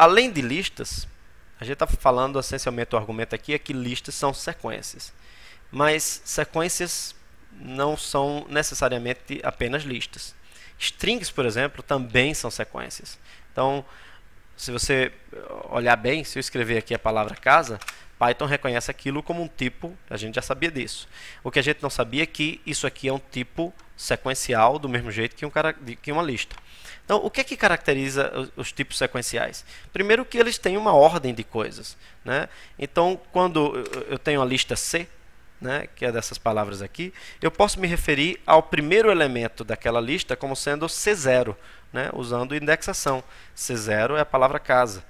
além de listas, a gente está falando essencialmente, o argumento aqui é que listas são sequências. Mas sequências não são necessariamente apenas listas. Strings, por exemplo, também são sequências. Então, se você olhar bem, se eu escrever aqui a palavra casa, Python reconhece aquilo como um tipo, a gente já sabia disso. O que a gente não sabia é que isso aqui é um tipo sequencial, do mesmo jeito que uma lista. Então, o que é que caracteriza os tipos sequenciais? Primeiro que eles têm uma ordem de coisas, né? Então, quando eu tenho a lista C, né, que é dessas palavras aqui, eu posso me referir ao primeiro elemento daquela lista como sendo C0, né, usando indexação. C0 é a palavra casa.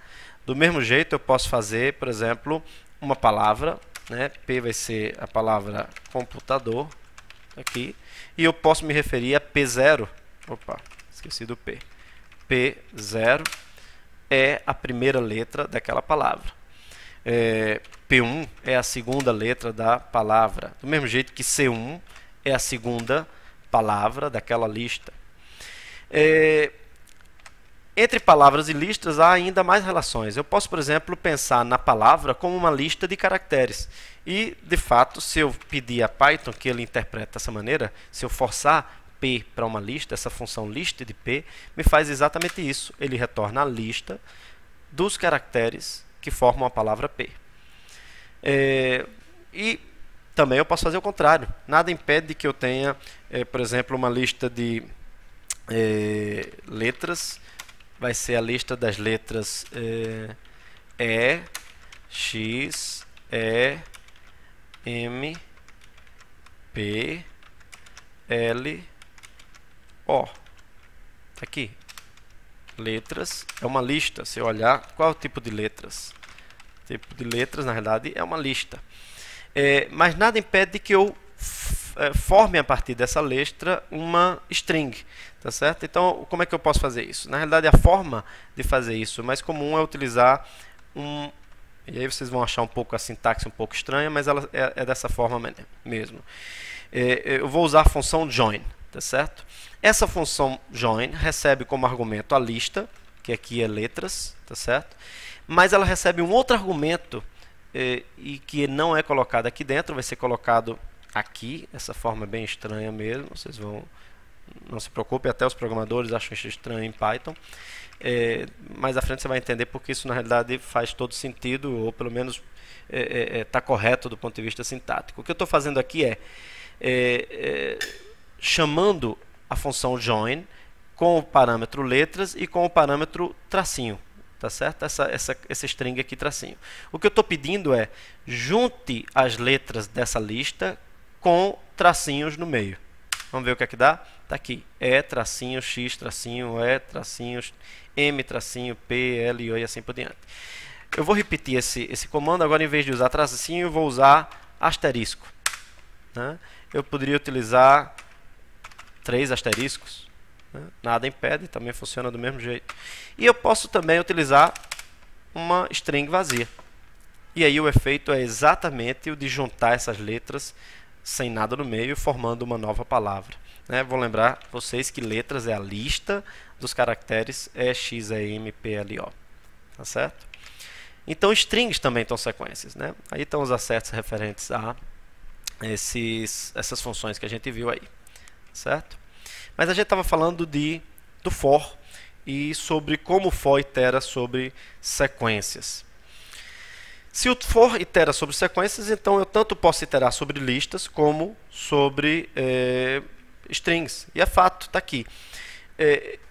Do mesmo jeito, eu posso fazer, por exemplo, uma palavra, né, P vai ser a palavra computador, aqui, e eu posso me referir a P0. Opa, esqueci do P. P0 é a primeira letra daquela palavra. P1 é a segunda letra da palavra, do mesmo jeito que C1 é a segunda palavra daquela lista. Entre palavras e listas há ainda mais relações. Eu posso, por exemplo, pensar na palavra como uma lista de caracteres. E, de fato, se eu pedir a Python que ele interprete dessa maneira, se eu forçar P para uma lista, essa função list de P, me faz exatamente isso. Ele retorna a lista dos caracteres que formam a palavra P. E também eu posso fazer o contrário. Nada impede que eu tenha, por exemplo, uma lista de letras. Vai ser a lista das letras E, X, E, M, P, L, O. Tá aqui. Letras é uma lista. Se eu olhar, qual é o tipo de letras? O tipo de letras, na realidade, é uma lista. Mas nada impede que eu forme a partir dessa letra uma string, tá certo? Então, como é que eu posso fazer isso? Na realidade, a forma de fazer isso mais comum é utilizar e aí vocês vão achar um pouco a sintaxe um pouco estranha, mas ela é dessa forma mesmo. Eu vou usar a função join, tá certo? Essa função join recebe como argumento a lista, que aqui é letras, tá certo? Mas ela recebe um outro argumento e que não é colocado aqui dentro, vai ser colocado aqui. Essa forma é bem estranha mesmo, vocês vão... Não se preocupe, até os programadores acham isso estranho em Python. Mais à frente você vai entender porque isso na realidade faz todo sentido, ou pelo menos está correto do ponto de vista sintático. O que eu estou fazendo aqui chamando a função join com o parâmetro letras e com o parâmetro tracinho, tá certo? Essa string aqui, tracinho. O que eu estou pedindo é junte as letras dessa lista com tracinhos no meio. Vamos ver o que é que dá? Está aqui, E, tracinho, X, tracinho, E, tracinho, M, tracinho, P, L, O e assim por diante. Eu vou repetir esse comando, agora em vez de usar tracinho, eu vou usar asterisco, né? Eu poderia utilizar 3 asteriscos, né? Nada impede, também funciona do mesmo jeito. E eu posso também utilizar uma string vazia. E aí o efeito é exatamente o de juntar essas letras sem nada no meio, formando uma nova palavra, né? Vou lembrar vocês que letras é a lista dos caracteres E, X, E, M, P, L, O. Tá certo? Então, strings também estão sequências, né? Aí estão os acertos referentes a essas funções que a gente viu aí. Certo? Mas a gente estava falando do for e sobre como o for itera sobre sequências. Se o for itera sobre sequências, então eu tanto posso iterar sobre listas como sobre strings. E é fato, está aqui.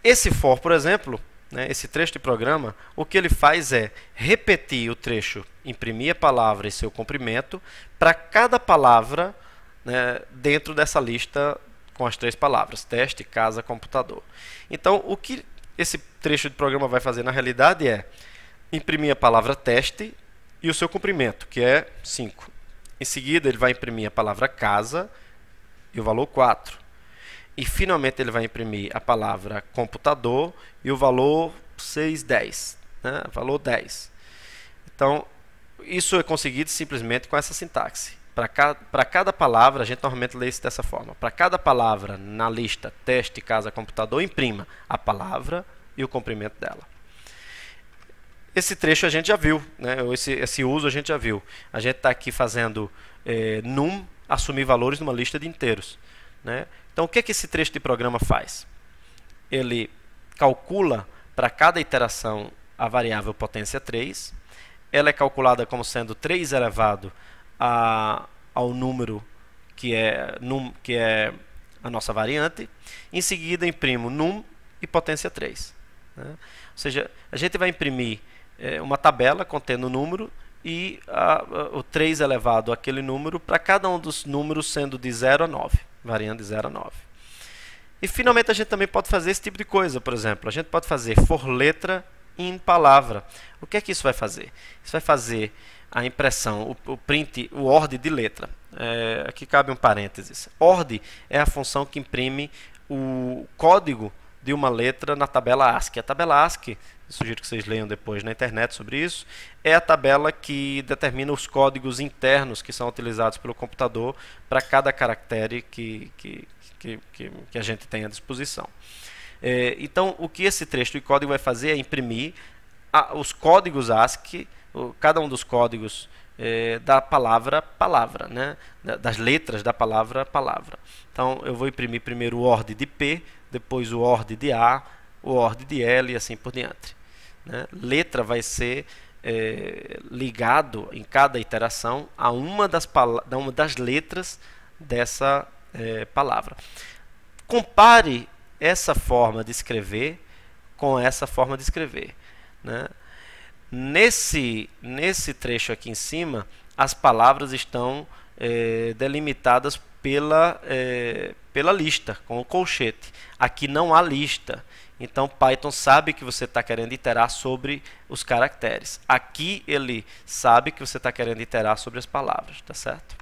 Esse for, por exemplo, né, esse trecho de programa, o que ele faz é repetir o trecho, imprimir a palavra e seu comprimento para cada palavra, né, dentro dessa lista com as 3 palavras, teste, casa, computador. Então, o que esse trecho de programa vai fazer na realidade é imprimir a palavra teste e o seu comprimento, que é 5. Em seguida, ele vai imprimir a palavra casa e o valor 4. E, finalmente, ele vai imprimir a palavra computador e o valor 610, né? Valor 10. Então, isso é conseguido simplesmente com essa sintaxe. Para cada palavra, a gente normalmente lê isso dessa forma. Para cada palavra na lista teste, casa, computador, imprima a palavra e o comprimento dela. Esse trecho a gente já viu, né? Esse uso a gente já viu. A gente está aqui fazendo num assumir valores numa lista de inteiros, né? Então, o que esse trecho de programa faz? Ele calcula para cada iteração a variável potência 3. Ela é calculada como sendo 3 elevado ao número que é a nossa variante. Em seguida, imprimo num e potência 3. Né? Ou seja, a gente vai imprimir uma tabela contendo o número e o 3 elevado àquele número para cada um dos números sendo de 0 a 9, variando de 0 a 9. E finalmente a gente também pode fazer esse tipo de coisa, por exemplo, a gente pode fazer for letra in palavra. O que é que isso vai fazer? Isso vai fazer a impressão, o print, o ORD de letra. Aqui cabe um parênteses. ORD é a função que imprime o código de uma letra na tabela ASCII. A tabela ASCII, eu sugiro que vocês leiam depois na internet sobre isso, é a tabela que determina os códigos internos que são utilizados pelo computador para cada caractere que a gente tem à disposição. Então, o que esse trecho de código vai fazer é imprimir os códigos ASCII, cada um dos códigos da palavra palavra, né? Das letras da palavra palavra. Então, eu vou imprimir primeiro o ORD de P, depois o ORD de A, o ORD de L e assim por diante. Né? Letra vai ser ligado em cada iteração a uma das letras dessa palavra. Compare essa forma de escrever com essa forma de escrever. Né? Nesse trecho aqui em cima, as palavras estão delimitadas pela lista, com o colchete. Aqui não há lista. Então, Python sabe que você está querendo iterar sobre os caracteres. Aqui ele sabe que você está querendo iterar sobre as palavras, tá certo?